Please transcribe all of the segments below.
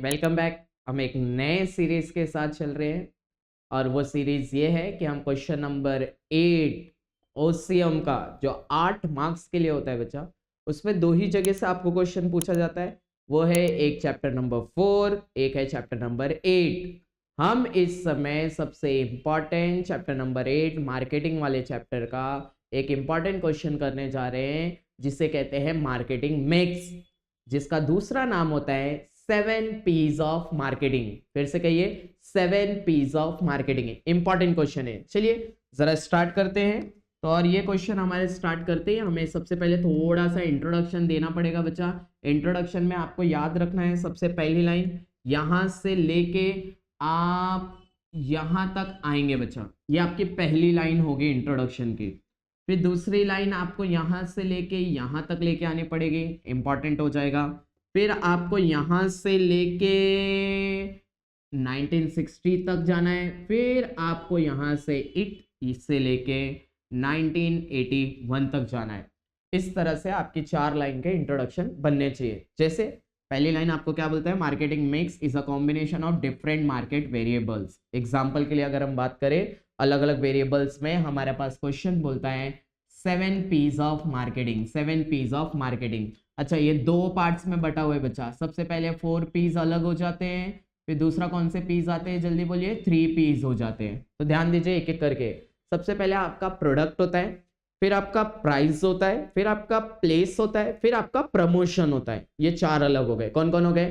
Welcome back. हम एक नए सीरीज के साथ चल रहे हैं और वो सीरीज ये है कि हम क्वेश्चन नंबर 8 ओसीएम का जो 8 मार्क्स के लिए होता है बच्चा, उसमें दो ही जगह से आपको क्वेश्चन पूछा जाता है। वो है एक चैप्टर नंबर 4, एक है चैप्टर नंबर 8। हम इस समय सबसे इंपॉर्टेंट चैप्टर नंबर 8 मार्केटिंग वाले चैप्टर का एक इंपॉर्टेंट क्वेश्चन करने जा रहे हैं, जिसे कहते हैं मार्केटिंग मिक्स, जिसका दूसरा नाम होता है 7 P's ऑफ मार्केटिंग। फिर से कहिए 7 P's of marketing. Important question है। चलिए जरा स्टार्ट करते हैं। तो और ये क्वेश्चन हमारे स्टार्ट करते हैं, हमें सबसे पहले थोड़ा सा इंट्रोडक्शन देना पड़ेगा बच्चा। इंट्रोडक्शन में आपको याद रखना है सबसे पहली लाइन यहां से लेके आप यहां तक आएंगे बच्चा, ये आपकी पहली लाइन होगी इंट्रोडक्शन की। फिर दूसरी लाइन आपको यहां से लेके यहां तक लेके आनी पड़ेगी, इंपॉर्टेंट हो जाएगा। फिर आपको यहां से लेके 1960 तक जाना है। फिर आपको यहां से इससे लेके 1981 तक जाना है। इस तरह से आपकी 4 लाइन के इंट्रोडक्शन बनने चाहिए। जैसे पहली लाइन आपको क्या बोलता है, marketing mix is a combination of different market variables. Example के लिए अगर हम बात करें अलग अलग वेरिएबल्स में, हमारे पास क्वेश्चन बोलता है 7 P's of marketing. 7 P's of marketing. अच्छा, ये दो पार्ट्स में बटा हुआ है बच्चा। सबसे पहले 4 P's अलग हो जाते हैं, फिर दूसरा कौन से P's आते हैं, जल्दी बोलिए, 3 P's हो जाते हैं। तो ध्यान दीजिए एक एक करके। सबसे पहले आपका प्रोडक्ट होता है, फिर आपका प्राइस होता है, फिर आपका प्लेस होता है, फिर आपका प्रमोशन होता है। ये 4 अलग हो गए। कौन कौन हो गए?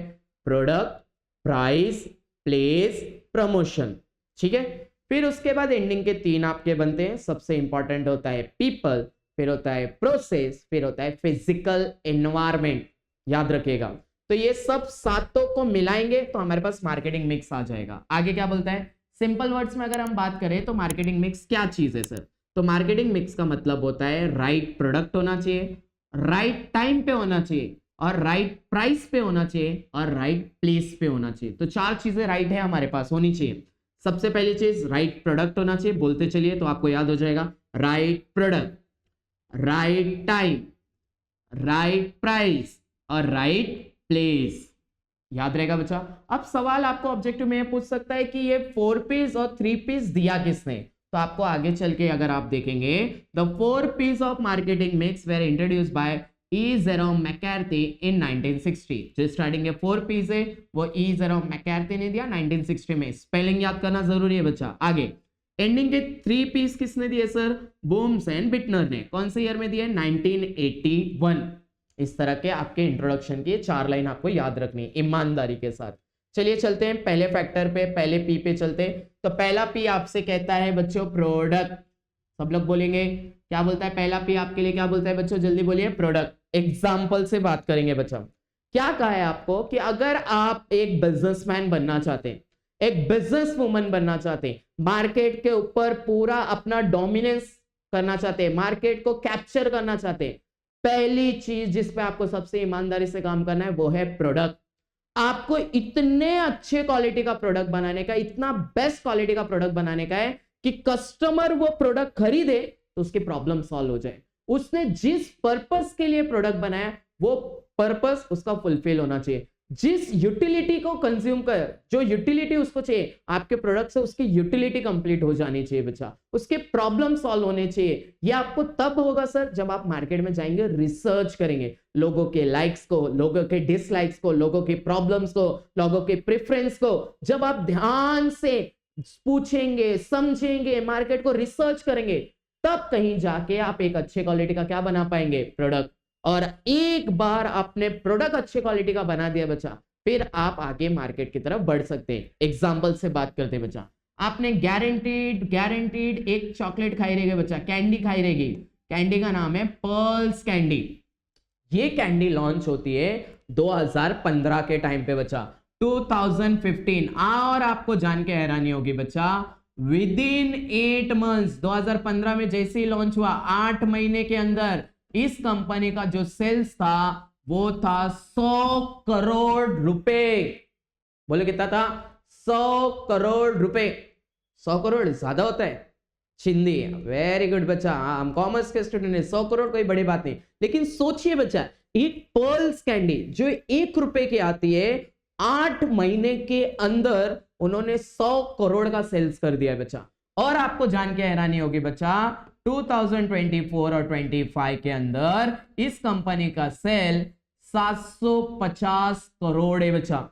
Product, price, place, promotion. ठीक है। फिर उसके बाद एंडिंग के 3 आपके बनते हैं। सबसे इंपॉर्टेंट होता है पीपल, फिर होता है प्रोसेस, फिर होता है फिजिकल एनवायरनमेंट। याद रखिएगा। तो ये सब सातों को मिलाएंगे तो हमारे पास मार्केटिंग मिक्स आ जाएगा। आगे क्या बोलता है, सिंपल वर्ड्स में अगर हम बात करें तो मार्केटिंग मिक्स क्या चीज है सर? तो मार्केटिंग मिक्स का मतलब होता है राइट प्रोडक्ट होना चाहिए, राइट टाइम पे होना चाहिए, और राइट प्राइस पे होना चाहिए, और राइट प्लेस पे होना चाहिए। तो 4 चीजें राइट है हमारे पास होनी चाहिए। सबसे पहली चीज राइट प्रोडक्ट होना चाहिए। बोलते चलिए तो आपको याद हो जाएगा, right product, right time, right price, और राइट प्लेस। याद रहेगा बच्चा। अब सवाल आपको ऑब्जेक्टिव में पूछ सकता है कि ये 4 P's और 3 P's दिया किसने? तो आपको आगे चल के अगर आप देखेंगे, the 4 P's of marketing mix were introduced by E Jerome McCarthy in 1960। जो स्टार्टिंग के 4 P's है वो ई जेरोम मैककार्थी ने दिया 1960 में। स्पेलिंग याद करना जरूरी है बच्चा। आगे एंडिंग के 3 P's किसने दिए सर? बूम्स एंड बिटनर ने। कौन से ईयर में दिए? 1981। इस तरह के आपके इंट्रोडक्शन की 4 लाइन आपको याद रखनी है ईमानदारी के साथ। चलिए चलते हैं पहले फैक्टर पे, पहले पी पे चलते हैं। तो पहला पी आपसे कहता है बच्चों प्रोडक्ट। सब लोग बोलेंगे क्या बोलता है पहला पी आपके लिए? क्या बोलता है बच्चों? जल्दी बोलिए, प्रोडक्ट। एग्जाम्पल से बात करेंगे बच्चा। क्या कहा है आपको कि अगर आप एक बिजनेसमैन बनना चाहते हैं, एक बिजनेस वुमन बनना चाहते हैं, मार्केट के ऊपर पूरा अपना डोमिनेंस करना चाहते हैं, मार्केट को कैप्चर करना चाहते हैं, पहली चीज जिस पे आपको सबसे ईमानदारी से काम करना है वो है प्रोडक्ट। आपको इतने अच्छे क्वालिटी का प्रोडक्ट बनाने का, इतना बेस्ट क्वालिटी का प्रोडक्ट बनाने का है कि कस्टमर वो प्रोडक्ट खरीदे तो उसकी प्रॉब्लम सॉल्व हो जाए। उसने जिस पर्पस के लिए प्रोडक्ट बनाया वो पर्पस उसका फुलफिल होना चाहिए। जिस यूटिलिटी को कंज्यूम कर, जो यूटिलिटी उसको चाहिए आपके प्रोडक्ट से, उसकी यूटिलिटी कंप्लीट हो जानी चाहिए बच्चा, उसके प्रॉब्लम सॉल्व होने चाहिए। ये आपको तब होगा सर जब आप मार्केट में जाएंगे, रिसर्च करेंगे, लोगों के लाइक्स को, लोगों के डिसलाइक्स को, लोगों की प्रॉब्लम्स को, लोगों के प्रेफरेंस को जब आप ध्यान से पूछेंगे, समझेंगे, मार्केट को रिसर्च करेंगे, तब कहीं जाके आप एक अच्छे क्वालिटी का क्या बना पाएंगे? प्रोडक्ट। और एक बार आपने प्रोडक्ट अच्छे क्वालिटी का बना दिया बच्चा, फिर आप आगे मार्केट की तरफ बढ़ सकते हैं। एग्जांपल से बात करते हैं बच्चा। आपने गारंटीड एक चॉकलेट खाई रहेगी बच्चा, कैंडी खाई रहेगी। कैंडी का नाम है पर्ल्स कैंडी। ये कैंडी लॉन्च होती है 2015 के टाइम पे बच्चा, 2015। और आपको जान के हैरानी होगी बच्चा, विद इन 8 मंथ्स, 2015 में जैसे ही लॉन्च हुआ 8 महीने के अंदर इस कंपनी का जो सेल्स था वो था 100 करोड़ रुपए। बोले कितना था? 100 करोड़ रुपए। 100 करोड़ ज्यादा होता है? चिंदी, वेरी गुड बच्चा, हम कॉमर्स के स्टूडेंट हैं, 100 करोड़ कोई बड़ी बात नहीं। लेकिन सोचिए बच्चा, एक पर्ल्स कैंडी जो 1 रुपए की आती है 8 महीने के अंदर उन्होंने 100 करोड़ का सेल्स कर दिया है बच्चा। और आपको जान के हैरानी होगी बच्चा, 2024 और 25 के अंदर इस कंपनी का सेल 750 करोड़ है बच्चा।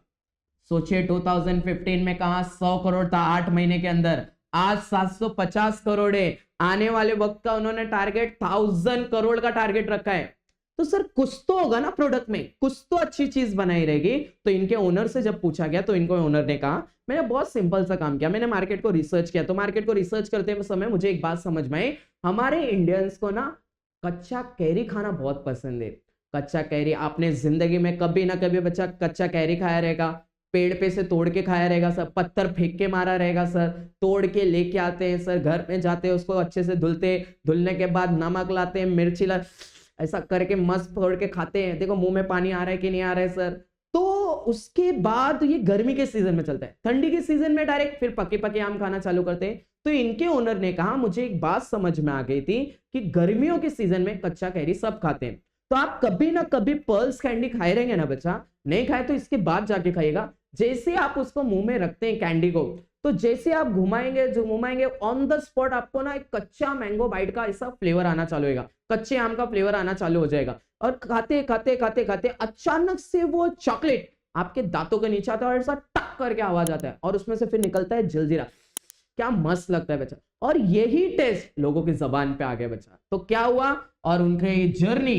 सोचिए 2015 में कहा 100 करोड़ था 8 महीने के अंदर, आज 750 करोड़ है। आने वाले वक्त का उन्होंने टारगेट 1000 करोड़ का टारगेट रखा है। तो सर कुछ तो होगा ना प्रोडक्ट में, कुछ तो अच्छी चीज बनाई रहेगी। तो इनके ओनर से जब पूछा गया तो इनको ओनर ने कहा मैंने बहुत सिंपल सा काम किया, मैंने मार्केट को रिसर्च किया। तो मार्केट को रिसर्च करते समय मुझे एक बात समझ में आई, हमारे इंडियंस को ना कच्चा कैरी खाना बहुत पसंद है। कच्चा कैरी आपने जिंदगी में कभी ना कभी बच्चा कच्चा कैरी खाया रहेगा, पेड़ पे से तोड़ के खाया रहेगा सर, पत्थर फेंक के मारा रहेगा सर, तोड़ के लेके आते हैं सर, घर में जाते हैं उसको अच्छे से धुलते, धुलने के बाद नमक लाते हैं, मिर्ची ला, ऐसा करके मस्त तोड़ के खाते हैं। देखो मुंह में पानी आ रहा है कि नहीं आ रहा है सर। तो उसके बाद ये गर्मी के सीजन में चलता है, ठंडी के सीजन में डायरेक्ट फिर पके पके आम खाना चालू करते हैं। तो इनके ओनर ने कहा मुझे एक बात समझ में आ गई थी कि गर्मियों के सीजन में कच्चा कैरी सब खाते हैं, तो आप कभी ना कभी पर्ल्स कैंडी खाए रहेंगे ना बच्चा, नहीं खाए तो इसके बाद जाके खाइएगा। जैसे आप उसको मुंह में रखते हैं कैंडी को, तो जैसे आप घुमाएंगे ऑन द स्पॉट आपको ना एक कच्चा मैंगो बाइट का ऐसा फ्लेवर आना चालू होगा, कच्चे आम का फ्लेवर आना चालू हो जाएगा। और खाते खाते खाते खाते अचानक से वो चॉकलेट आपके दांतों के नीचे आता है और ऐसा टक करके आवाज आता है और उसमें से फिर निकलता है जलजीरा। क्या मस्त लगता है बच्चा। और यही टेस्ट लोगों की जबान पे आ गया बच्चा। तो क्या हुआ, और उनकी जर्नी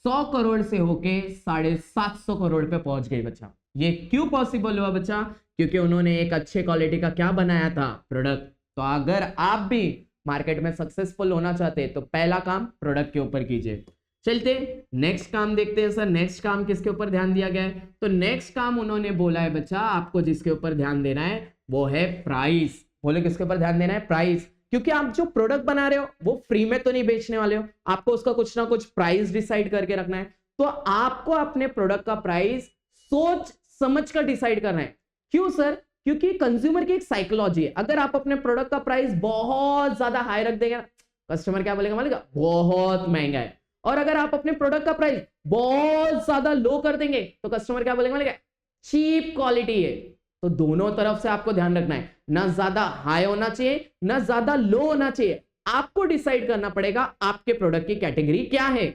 100 करोड़ से होके 750 करोड़ पे पहुंच गई बच्चा। ये क्यों पॉसिबल हुआ बच्चा, क्योंकि उन्होंने एक अच्छे क्वालिटी का क्या बनाया था, प्रोडक्ट। तो अगर आप भी मार्केट में सक्सेसफुल होना चाहते हैं तो पहला काम प्रोडक्ट के ऊपर कीजिए। चलते नेक्स्ट काम देखते हैं। सर नेक्स्ट काम किसके ऊपर ध्यान दिया गया है, तो नेक्स्ट काम उन्होंने बोला है बच्चा आपको जिसके ऊपर ध्यान देना है वो है प्राइस। बोले किसके ऊपर ध्यान देना है, प्राइस। क्योंकि आप जो प्रोडक्ट बना रहे हो वो फ्री में तो नहीं बेचने वाले हो, आपको उसका कुछ ना कुछ प्राइस डिसाइड करके रखना है। तो आपको अपने प्रोडक्ट का प्राइस सोच समझ कर डिसाइड करना है। क्यों सर, क्योंकि कंज्यूमर की एक साइकोलॉजी है, अगर आप अपने प्रोडक्ट का प्राइस बहुत ज्यादा हाई रख देंगे कस्टमर क्या बोलेगा, मालिक बहुत महंगा है। और अगर आप अपने प्रोडक्ट का प्राइस बहुत ज्यादा लो कर देंगे तो कस्टमर क्या बोलेगा, मालिक चीप क्वालिटी है। तो दोनों तरफ से आपको ध्यान रखना है, ना ज्यादा हाई होना चाहिए ना ज्यादा लो होना चाहिए। आपको डिसाइड करना पड़ेगा आपके प्रोडक्ट की कैटेगरी क्या है।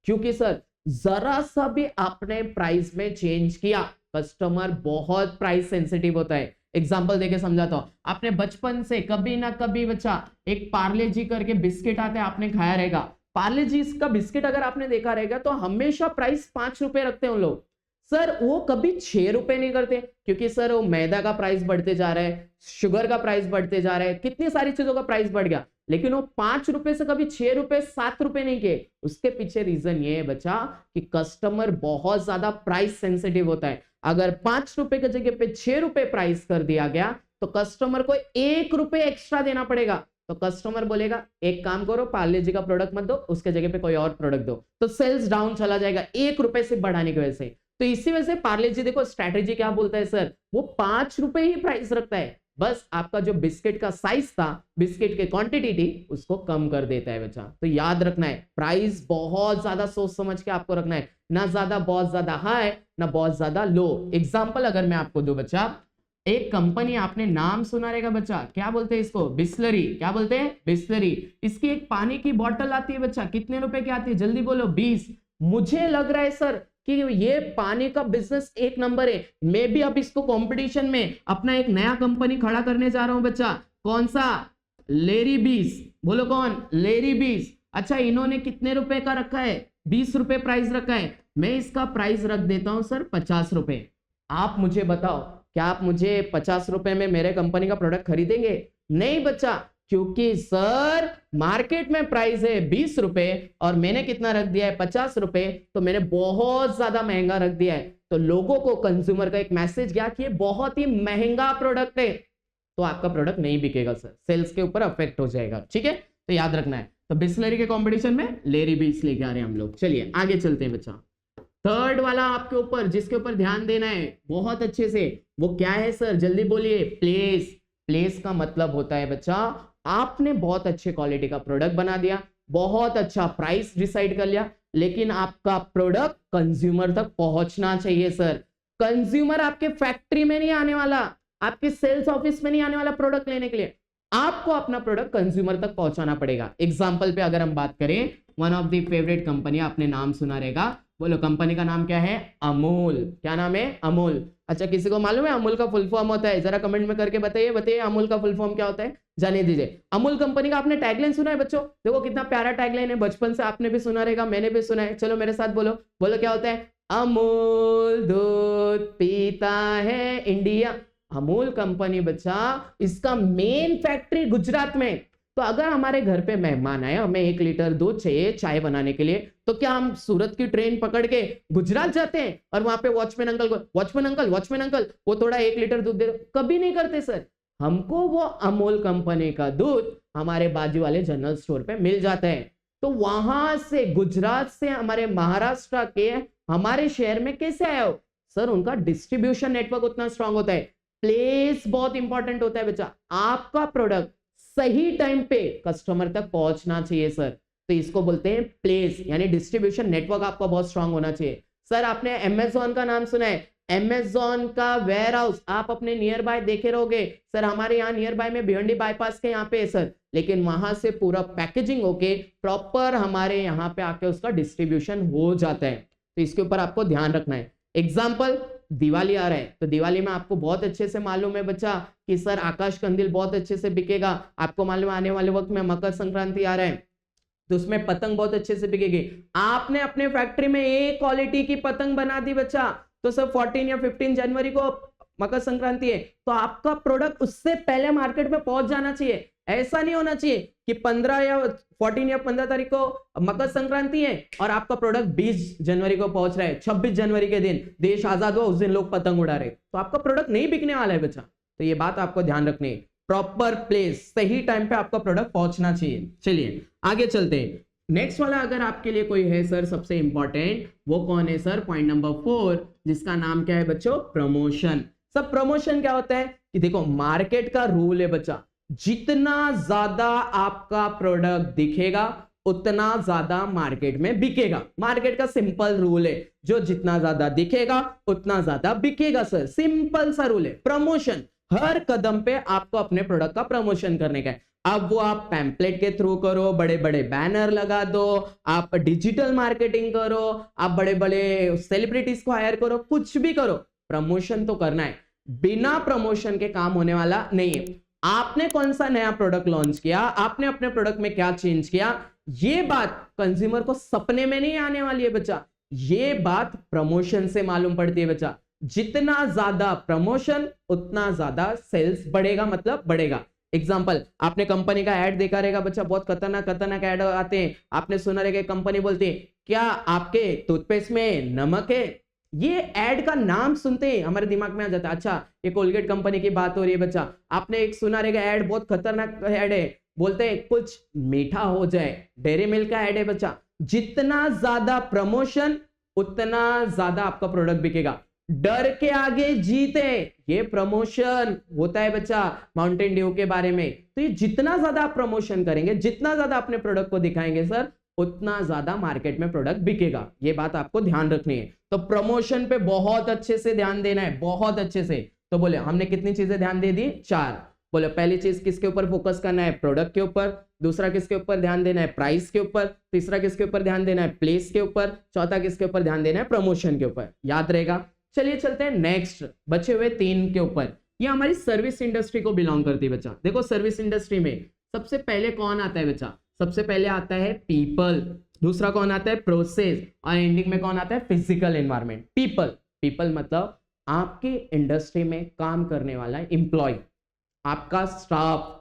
क्योंकि सर जरा सा भी आपने प्राइस में चेंज किया, कस्टमर बहुत प्राइस सेंसिटिव होता है। एग्जांपल देके समझाता हूं, आपने बचपन से कभी ना कभी बच्चा एक पार्ले जी करके बिस्किट आता है, आपने खाया रहेगा। पार्ले जी का बिस्किट अगर आपने देखा रहेगा तो हमेशा प्राइस 5 रुपए रखते हैं उन लोग। सर वो कभी 6 रुपए नहीं करते, क्योंकि सर वो मैदा का प्राइस बढ़ते जा रहा है, शुगर का प्राइस बढ़ते जा रहा है, कितनी सारी चीजों का प्राइस बढ़ गया, लेकिन वो 5 रुपए से कभी 6 रुपए 7 रुपए नहीं किए। उसके पीछे रीजन ये है बच्चा कि कस्टमर बहुत ज्यादा प्राइस सेंसिटिव होता है। अगर 5 रुपए की जगह पे 6 रुपए प्राइस कर दिया गया तो कस्टमर को 1 रुपए एक्स्ट्रा देना पड़ेगा। तो कस्टमर बोलेगा एक काम करो, पार्ले जी का प्रोडक्ट मत दो, उसके जगह पे कोई और प्रोडक्ट दो। तो सेल्स डाउन चला जाएगा 1 रुपए से बढ़ाने की वजह से। तो इसी वजह से पार्ले जी देखो स्ट्रैटेजी क्या बोलता है सर, वो 5 रुपए ही प्राइस रखता है, बस आपका जो बिस्किट का साइज था, बिस्किट के क्वांटिटी थी, उसको कम कर देता है बच्चा। तो याद रखना है प्राइस बहुत ज्यादा सोच समझ के आपको रखना है, ना ज्यादा बहुत ज्यादा हाई ना बहुत ज्यादा लो। एग्जांपल अगर मैं आपको दूं बच्चा, एक कंपनी आपने नाम सुना रहेगा बच्चा, क्या बोलते हैं इसको, बिस्लरी। क्या बोलते हैं, बिस्लरी। इसकी एक पानी की बोतल आती है बच्चा, कितने रुपए की आती है, जल्दी बोलो, 20। मुझे लग रहा है सर कि ये पानी का बिजनेस एक नंबर है, मैं भी अब इसको कंपटीशन में अपना एक नया कंपनी खड़ा करने जा रहा हूं बच्चा। कौन सा, लेरी बीस। बोलो कौन, लेरी बीस। अच्छा इन्होंने कितने रुपए का रखा है, 20 रुपए प्राइस रखा है। मैं इसका प्राइस रख देता हूं सर 50 रुपए। आप मुझे बताओ क्या आप मुझे 50 रुपए में मेरे कंपनी का प्रोडक्ट खरीदेंगे? नहीं बच्चा, क्योंकि सर मार्केट में प्राइस है 20 रुपए और मैंने कितना रख दिया है, 50 रुपए, तो मैंने बहुत ज्यादा महंगा रख दिया है। तो लोगों को, कंज्यूमर का एक मैसेज गया कि ये बहुत ही महंगा प्रोडक्ट है, तो आपका प्रोडक्ट नहीं बिकेगा सर, सेल्स के ऊपर अफेक्ट हो जाएगा। ठीक है, तो याद रखना है। तो बिस्लरी के कंपटीशन में लेरी बीस लेके आ रहे हैं हम लोग। चलिए आगे चलते हैं बच्चा। थर्ड वाला आपके ऊपर जिसके ऊपर ध्यान देना है बहुत अच्छे से, वो क्या है सर, जल्दी बोलिए, प्लेस। प्लेस का मतलब होता है बच्चा आपने बहुत अच्छे क्वालिटी का प्रोडक्ट बना दिया, बहुत अच्छा प्राइस डिसाइड कर लिया, लेकिन आपका प्रोडक्ट कंज्यूमर तक पहुंचना चाहिए सर। कंज्यूमर आपके फैक्ट्री में नहीं आने वाला, आपके सेल्स ऑफिस में नहीं आने वाला प्रोडक्ट लेने के लिए, आपको अपना प्रोडक्ट कंज्यूमर तक पहुंचाना पड़ेगा। एग्जांपल पे अगर हम बात करें, one of the favourite company, आपने नाम सुना रहेगा, बोलो कंपनी का नाम क्या है? अमूल। क्या नाम है? अमूल। अच्छा, किसी को मालूम है अमूल का फुल फॉर्म होता है? जरा कमेंट में करके बताइए, बताइए अमूल का फुल फॉर्म क्या होता है, जाने दीजिए। अमूल कंपनी का आपने टैगलाइन सुना है बच्चों? देखो कितना प्यारा टैगलाइन है, बचपन से आपने भी सुना रहेगा, मैंने भी सुना है। चलो मेरे साथ बोलो, बोलो क्या होता है? अमूल दूध पीता है इंडिया। अमूल कंपनी बच्चा, इसका मेन फैक्ट्री गुजरात में। तो अगर हमारे घर पे मेहमान आए, हमें 1 लीटर दूध चाहिए चाय बनाने के लिए, तो क्या हम सूरत की ट्रेन पकड़ के गुजरात जाते हैं और वहां पे वॉचमैन अंकल को, वॉचमैन अंकल वो थोड़ा 1 लीटर दूध दे दो? कभी नहीं करते सर। हमको वो अमूल कंपनी का दूध हमारे बाजू वाले जनरल स्टोर पे मिल जाता है। तो वहां से, गुजरात से हमारे महाराष्ट्र के हमारे शहर में कैसे आया हो सर? उनका डिस्ट्रीब्यूशन नेटवर्क उतना स्ट्रांग होता है। प्लेस बहुत इंपॉर्टेंट होता है बच्चा, आपका प्रोडक्ट सही टाइम पे कस्टमर तक पहुंचना चाहिए सर। तो इसको बोलते हैं प्लेस, यानी डिस्ट्रीब्यूशन नेटवर्क आपका बहुत स्ट्रांग होना चाहिए। सर आपने अमेज़न का नाम सुना है, अमेज़न का वेयर हाउस आप अपने नियर बाय देखे रहोगे सर, हमारे यहाँ नियर बाय में भिवंडी बाईपास के यहाँ पे है सर, लेकिन वहां से पूरा पैकेजिंग होके प्रॉपर हमारे यहाँ पे आके उसका डिस्ट्रीब्यूशन हो जाता है। तो इसके ऊपर आपको ध्यान रखना है। एग्जाम्पल, दिवाली आ रहा है, तो दिवाली में आपको बहुत अच्छे से मालूम है बच्चा कि सर आकाश कंदील बहुत अच्छे से बिकेगा। आपको मालूम है आने वाले वक्त में मकर संक्रांति आ रहा है, तो उसमें पतंग बहुत अच्छे से बिकेगी। आपने अपने फैक्ट्री में एक क्वालिटी की पतंग बना दी बच्चा, तो सर 14 या 15 जनवरी को मकर संक्रांति है, तो आपका प्रोडक्ट उससे पहले मार्केट में पहुंच जाना चाहिए। ऐसा नहीं होना चाहिए कि 15 या 14 या 15 तारीख को मकर संक्रांति है और आपका प्रोडक्ट 20 जनवरी को पहुंच रहा है, 26 जनवरी के दिन देश आजाद हुआ, उस दिन लोग पतंग उड़ा रहे, तो आपका प्रोडक्ट नहीं बिकने वाला है बच्चा। तो ये बात आपको ध्यान रखनी है, प्रॉपर प्लेस, सही टाइम पे आपका प्रोडक्ट पहुंचना चाहिए। चलिए आगे चलते हैं। नेक्स्ट वाला अगर आपके लिए कोई है सर सबसे इंपॉर्टेंट, वो कौन है सर? पॉइंट नंबर 4, जिसका नाम क्या है बच्चों? प्रमोशन। सब प्रमोशन क्या होता है कि देखो मार्केट का रूल है बच्चा, जितना ज्यादा आपका प्रोडक्ट दिखेगा उतना ज्यादा मार्केट में बिकेगा। मार्केट का सिंपल रूल है, जो जितना ज्यादा दिखेगा उतना ज्यादा बिकेगा सर, सिंपल सा रूल है। प्रमोशन, हर कदम पे आपको अपने प्रोडक्ट का प्रमोशन करने का है। अब वो आप पैम्पलेट के थ्रू करो, बड़े बड़े बैनर लगा दो, आप डिजिटल मार्केटिंग करो, आप बड़े बड़े सेलिब्रिटीज को हायर करो, कुछ भी करो, प्रमोशन तो करना है। बिना प्रमोशन के काम होने वाला नहीं है। आपने कौन सा नया प्रोडक्ट लॉन्च किया, आपने अपने प्रोडक्ट में क्या चेंज किया, ये बात कंज्यूमर को सपने में नहीं आने वाली है बच्चा, ये बात प्रमोशन से मालूम पड़ती है बच्चा। जितना ज्यादा प्रमोशन उतना ज्यादा सेल्स बढ़ेगा, मतलब बढ़ेगा। एग्जाम्पल, आपने कंपनी का ऐड देखा रहेगा बच्चा, बहुत खतरनाक खतरनाक ऐड आते हैं। आपने सुना रहेगा कंपनी बोलती है क्या आपके टूथपेस्ट में नमक है? ये ऐड का नाम सुनते ही हमारे दिमाग में आ जाता है, अच्छा ये कोलगेट कंपनी की बात हो रही है बच्चा। आपने एक सुना रहेगा ऐड, बहुत खतरनाक ऐड है, बोलते हैं कुछ मीठा हो जाए, डेयरी मिल्क का ऐड है बच्चा। जितना ज्यादा प्रमोशन उतना ज्यादा आपका प्रोडक्ट बिकेगा। डर के आगे जीत है, ये प्रमोशन होता है बच्चा माउंटेन ड्यू के बारे में। तो ये जितना ज्यादा आप प्रमोशन करेंगे, जितना ज्यादा अपने प्रोडक्ट को दिखाएंगे सर, उतना ज्यादा मार्केट में प्रोडक्ट बिकेगा। ये बात आपको ध्यान रखनी है। तो प्रमोशन पे बहुत अच्छे से ध्यान देना है, बहुत अच्छे से। तो बोले हमने कितनी चीजें ध्यान दे दी? 4। बोले पहली चीज किसके ऊपर फोकस करना है? प्रोडक्ट के ऊपर। दूसरा किसके ऊपर ध्यान देना है? प्राइस के ऊपर। तीसरा किसके ऊपर ध्यान देना है? प्लेस के ऊपर। चौथा किसके ऊपर ध्यान देना है? प्रमोशन के ऊपर। याद रहेगा। चलिए चलते हैं नेक्स्ट बचे हुए 3 के ऊपर। ये हमारी सर्विस इंडस्ट्री को बिलोंग करती है बच्चा। देखो सर्विस इंडस्ट्री में सबसे पहले कौन आता है बच्चा? सबसे पहले आता है पीपल, दूसरा कौन आता है? प्रोसेस, और एंडिंग में कौन आता है? Physical environment. पीपल, पीपल मतलब आपके इंडस्ट्री में काम करने वाला एम्प्लॉय, आपका स्टाफ।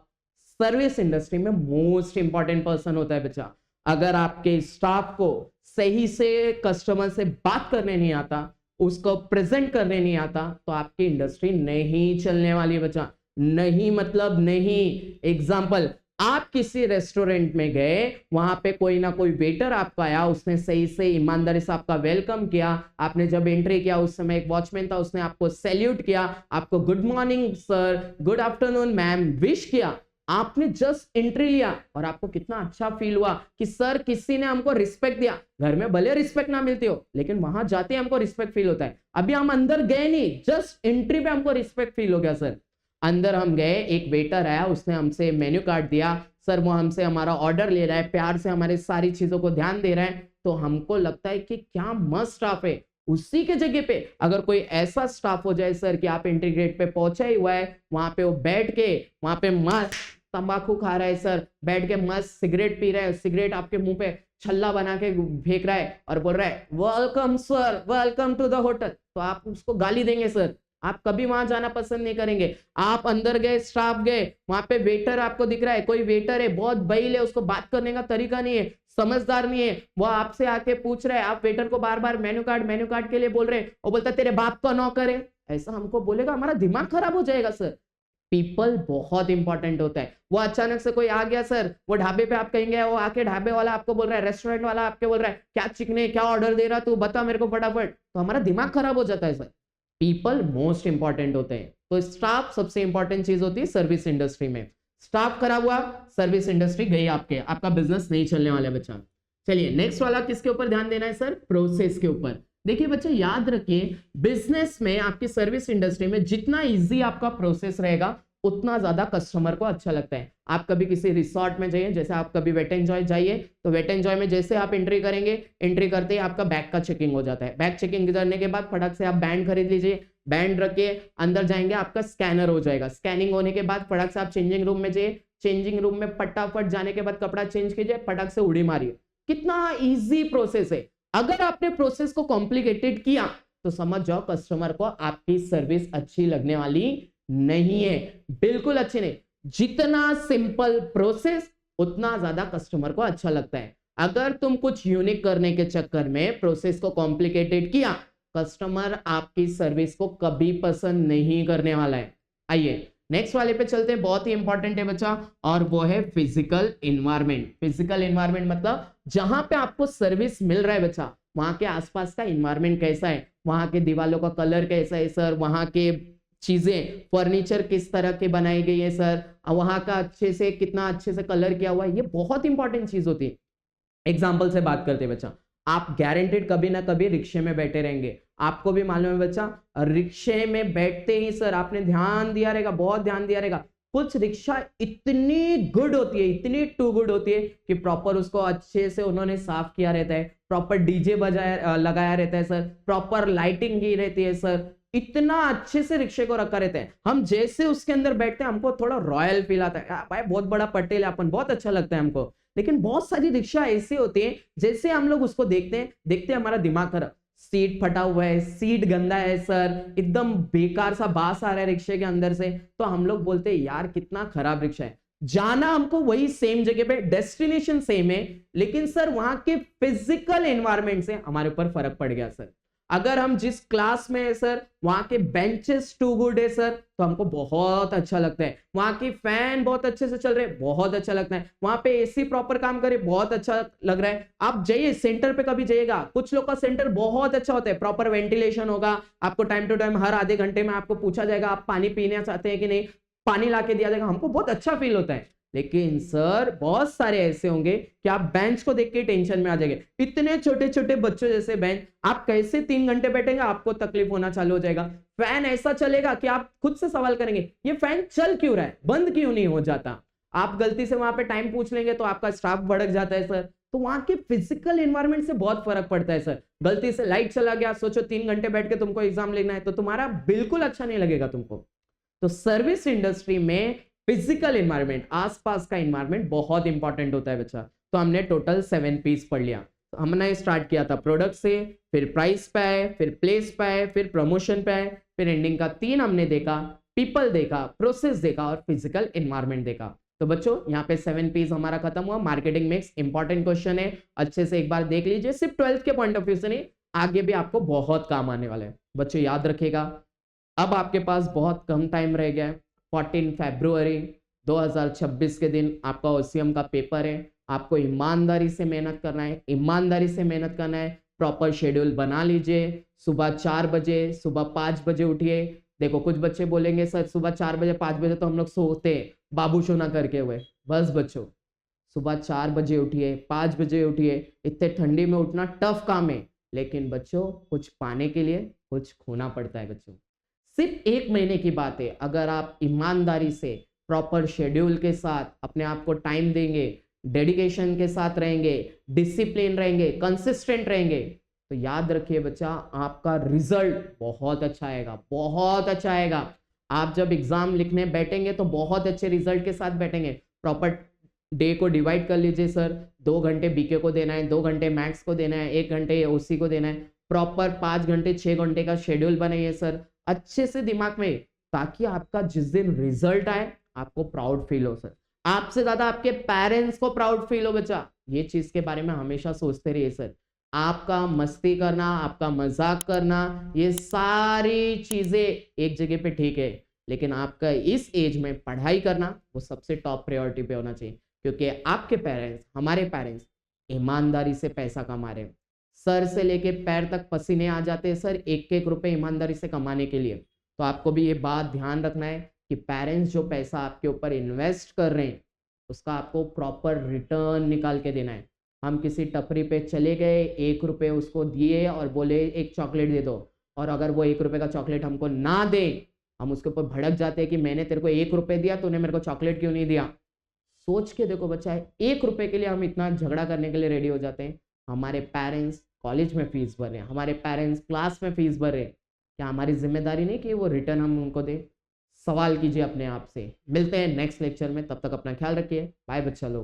सर्विस इंडस्ट्री में मोस्ट इंपॉर्टेंट पर्सन होता है बच्चा। अगर आपके स्टाफ को सही से कस्टमर से बात करने नहीं आता, उसको प्रेजेंट करने नहीं आता, तो आपकी इंडस्ट्री नहीं चलने वाली बच्चा। नहीं मतलब नहीं। एग्जाम्पल, आप किसी रेस्टोरेंट में गए, वहां पे कोई ना कोई वेटर आपका आया, उसने सही से ईमानदारी से आपका वेलकम किया। आपने जब एंट्री किया उस समय एक वॉचमैन था, उसने आपको सैल्यूट किया, आपको good morning sir, good afternoon ma'am wish किया। आपने जस्ट एंट्री लिया और आपको कितना अच्छा फील हुआ कि सर किसी ने हमको रिस्पेक्ट दिया। घर में भले रिस्पेक्ट ना मिलती हो, लेकिन वहां जाते हमको रिस्पेक्ट फील होता है। अभी हम अंदर गए नहीं, जस्ट एंट्री पे हमको रिस्पेक्ट फील हो गया सर। अंदर हम गए, एक वेटर आया, उसने हमसे मेन्यू कार्ड दिया, सर वो हमसे हमारा ऑर्डर ले रहा है, प्यार से हमारे सारी चीजों को ध्यान दे रहा है, तो हमको लगता है कि क्या मस्त स्टाफ है। उसी के जगह पे अगर कोई ऐसा स्टाफ हो जाए सर कि आप एंट्री गेट पे पहुंचा ही हुआ है, वहां पे वो बैठ के वहां पे मस्त तंबाकू खा रहा है सर, बैठ के मस्त सिगरेट पी रहा है, सिगरेट आपके मुंह पे छल्ला बना के फेंक रहा है और बोल रहा है welcome sir, welcome to the hotel, तो आप उसको गाली देंगे सर। आप कभी वहां जाना पसंद नहीं करेंगे। आप अंदर गए, स्टाफ गए, वहां पे वेटर आपको दिख रहा है, कोई वेटर है बहुत बहील है, उसको बात करने का तरीका नहीं है, समझदार नहीं है, वो आपसे आके पूछ रहा है, आप वेटर को बार बार मेन्यू कार्ड के लिए बोल रहे हैं, वो बोलता है तेरे बाप का नौकर है, ऐसा हमको बोलेगा, हमारा दिमाग खराब हो जाएगा सर। पीपल बहुत इंपॉर्टेंट होता है। वो अचानक से कोई आ गया सर, वो ढाबे पे आप कहेंगे, वो आके ढाबे वाला आपको बोल रहा है, रेस्टोरेंट वाला आपको बोल रहा है क्या चिकने क्या ऑर्डर दे रहा तू बता मेरे को फटाफट, तो हमारा दिमाग खराब हो जाता है सर। पीपल मोस्ट इंपॉर्टेंट होते हैं। तो स्टाफ सबसे इंपॉर्टेंट चीज होती है सर्विस इंडस्ट्री में। स्टाफ खराब हुआ, सर्विस इंडस्ट्री गई आपके, आपका बिजनेस नहीं चलने वाला बच्चा। चलिए नेक्स्ट वाला किसके ऊपर ध्यान देना है सर, प्रोसेस के ऊपर। देखिए बच्चे याद रखिए, बिजनेस में आपकी सर्विस इंडस्ट्री में जितना इजी आपका प्रोसेस रहेगा उतना ज्यादा कस्टमर को अच्छा लगता है। आप कभी किसी रिसोर्ट में जाइए, जैसे आप कभी वेट एंजॉय जाइए, तो वेट एंजॉय में जैसे आप एंट्री करेंगे, एंट्री करते ही आपका बैग का चेकिंग हो जाता है। बैग चेकिंग करने के बाद फटक से आप बैंड खरीद लीजिए, बैंड रख के अंदर जाएंगे, आपका स्कैनर हो जाएगा, स्कैनिंग होने के बाद फटक से आप चेंजिंग रूम में जाइए, चेंजिंग रूम में फटाफट जाने के बाद कपड़ा चेंज कीजिए, फटक से उड़ी मारिए। कितना इजी प्रोसेस है। अगर आपने प्रोसेस को कॉम्प्लिकेटेड किया तो समझ जाओ कस्टमर को आपकी सर्विस अच्छी लगने वाली नहीं है, बिल्कुल अच्छी नहीं। जितना सिंपल प्रोसेस उतना ज्यादा कस्टमर को अच्छा लगता है। अगर तुम कुछ यूनिक करने के चक्कर में प्रोसेस को कॉम्प्लिकेटेड किया, कस्टमर आपकी सर्विस को कभी पसंद नहीं करने वाला है। आइए नेक्स्ट वाले पे चलते हैं, बहुत ही इंपॉर्टेंट है बच्चा, और वो है फिजिकल एनवायरनमेंट। फिजिकल एनवायरनमेंट मतलब जहां पे आपको सर्विस मिल रहा है बच्चा, वहां के आसपास का एनवायरनमेंट कैसा है, वहां के दीवारों का कलर कैसा है सर, वहां के चीजें फर्नीचर किस तरह के बनाई गई है सर, वहां का अच्छे से कितना अच्छे से कलर किया हुआ है, ये बहुत इंपॉर्टेंट चीज होती है। एग्जाम्पल से बात करते हैं बच्चा, आप गारंटेड कभी ना कभी रिक्शे में बैठे रहेंगे, आपको भी मालूम है बच्चा, रिक्शे में बैठते ही सर आपने ध्यान दिया रहेगा, बहुत ध्यान दिया रहेगा, कुछ रिक्शा इतनी गुड होती है, इतनी टू गुड होती है कि प्रॉपर उसको अच्छे से उन्होंने साफ किया रहता है, प्रॉपर डीजे बजाया लगाया रहता है सर, प्रॉपर लाइटिंग की रहती है सर, इतना अच्छे से रिक्शे को रखा रहता है। हम जैसे उसके अंदर बैठते हैं हमको थोड़ा रॉयल फील आता है, भाई बहुत बड़ा पटेल है अपन, बहुत अच्छा लगता है हमको। लेकिन बहुत सारी रिक्शा ऐसी होती है, जैसे हम लोग उसको देखते हमारा दिमाग खराब, सीट फटा हुआ है, सीट गंदा है सर, एकदम बेकार सा बास आ रहा है रिक्शे के अंदर से, तो हम लोग बोलते हैं यार कितना खराब रिक्शा है। जाना हमको वही सेम जगह पे, डेस्टिनेशन सेम है, लेकिन सर वहां के फिजिकल एनवायरनमेंट से हमारे ऊपर फर्क पड़ गया सर। अगर हम जिस क्लास में है सर वहां के बेंचेस टू गुड है सर, तो हमको बहुत अच्छा लगता है, वहां की फैन बहुत अच्छे से चल रहे, बहुत अच्छा लगता है, वहां पे एसी प्रॉपर काम करे, बहुत अच्छा लग रहा है। आप जाइए सेंटर पे, कभी जाइएगा, कुछ लोग का सेंटर बहुत अच्छा होता है, प्रॉपर वेंटिलेशन होगा, आपको टाइम टू टाइम हर आधे घंटे में आपको पूछा जाएगा आप पानी पीना चाहते हैं कि नहीं, पानी ला के दिया जाएगा, हमको बहुत अच्छा फील होता है। लेकिन सर बहुत सारे ऐसे होंगे कि आप बेंच को देख के टेंशन में आ जाएंगे, इतने छोटे छोटे बच्चों जैसे बेंच, आप कैसे 3 घंटे बैठेंगे, आपको तकलीफ होना चालू हो जाएगा। फैन ऐसा चलेगा कि आप खुद से सवाल करेंगे ये फैन चल क्यों रहा है, बंद क्यों नहीं हो जाता। आप गलती से वहां पे टाइम पूछ लेंगे तो आपका स्टाफ भड़क जाता है सर। तो वहां के फिजिकल एनवायरनमेंट से बहुत फर्क पड़ता है सर। गलती से लाइट चला गया, सोचो 3 घंटे बैठ के तुमको एग्जाम लेना है, तो तुम्हारा बिल्कुल अच्छा नहीं लगेगा तुमको। तो सर्विस इंडस्ट्री में फिजिकल एनवायरनमेंट, आसपास का एनवायरनमेंट बहुत इंपॉर्टेंट होता है बच्चा। तो हमने टोटल 7 पीस पढ़ लिया। तो हमने स्टार्ट किया था प्रोडक्ट से, फिर प्राइस पे आए, फिर प्लेस पे आए, फिर प्रमोशन पे आए, फिर एंडिंग का 3 हमने देखा, पीपल देखा, प्रोसेस देखा और फिजिकल एनवायरनमेंट देखा। तो बच्चों यहाँ पे 7 पीस हमारा खत्म हुआ। मार्केटिंग मिक्स इंपॉर्टेंट क्वेश्चन है, अच्छे से एक बार देख लीजिए, सिर्फ 12th के पॉइंट ऑफ व्यू से नहीं, आगे भी आपको बहुत काम आने वाला है बच्चों, याद रखिएगा। अब आपके पास बहुत कम टाइम रह गया है, 14 फरवरी 2026 के दिन आपका ओसीएम का पेपर है। आपको ईमानदारी से मेहनत करना है, ईमानदारी से मेहनत करना है, प्रॉपर शेड्यूल बना लीजिए। सुबह 4 बजे, सुबह 5 बजे उठिए। देखो कुछ बच्चे बोलेंगे सर सुबह 4 बजे 5 बजे तो हम लोग सोते हैं, बाबू सोना करके हुए। बस बच्चों, सुबह 4 बजे उठिए, 5 बजे उठिए। इतने ठंडी में उठना टफ काम है, लेकिन बच्चों कुछ पाने के लिए कुछ खोना पड़ता है बच्चों। सिर्फ 1 महीने की बात है, अगर आप ईमानदारी से प्रॉपर शेड्यूल के साथ अपने आप को टाइम देंगे, डेडिकेशन के साथ रहेंगे, डिसिप्लिन रहेंगे, कंसिस्टेंट रहेंगे, तो याद रखिए बच्चा, आपका रिजल्ट बहुत अच्छा आएगा, बहुत अच्छा आएगा। आप जब एग्जाम लिखने बैठेंगे तो बहुत अच्छे रिजल्ट के साथ बैठेंगे। प्रॉपर डे को डिवाइड कर लीजिए सर, 2 घंटे बीके को देना है, 2 घंटे मैथ्स को देना है, 1 घंटे ओसी को देना है। प्रॉपर 5 घंटे 6 घंटे का शेड्यूल बनाइए सर, अच्छे से दिमाग में, ताकि आपका जिस दिन रिजल्ट आए आपको प्राउड फील हो सर। आपसे ज्यादा आपके पेरेंट्स को प्राउड फील हो बच्चा। ये चीज के बारे में हमेशा सोचते रहिए सर। आपका मस्ती करना, आपका मजाक करना, ये सारी चीजें एक जगह पे ठीक है, लेकिन आपका इस एज में पढ़ाई करना वो सबसे टॉप प्रायोरिटी पे होना चाहिए, क्योंकि आपके पेरेंट्स, हमारे पेरेंट्स ईमानदारी से पैसा कमा रहे हैं। सर से लेके पैर तक पसीने आ जाते हैं सर, एक एक रुपए ईमानदारी से कमाने के लिए। तो आपको भी ये बात ध्यान रखना है कि पेरेंट्स जो पैसा आपके ऊपर इन्वेस्ट कर रहे हैं उसका आपको प्रॉपर रिटर्न निकाल के देना है। हम किसी टपरी पे चले गए, 1 रुपये उसको दिए और बोले एक चॉकलेट दे दो, और अगर वो 1 रुपये का चॉकलेट हमको ना दे, हम उसके ऊपर भड़क जाते हैं कि मैंने तेरे को 1 रुपये दिया, तूने मेरे को चॉकलेट क्यों नहीं दिया। सोच के देखो बच्चा, 1 रुपये के लिए हम इतना झगड़ा करने के लिए रेडी हो जाते हैं। हमारे पेरेंट्स कॉलेज में फीस भर रहे हैं, हमारे पेरेंट्स क्लास में फीस भर रहे हैं, क्या हमारी जिम्मेदारी नहीं कि वो रिटर्न हम उनको दें। सवाल कीजिए अपने आप से। मिलते हैं नेक्स्ट लेक्चर में, तब तक अपना ख्याल रखिए। बाय बच्चा लोग।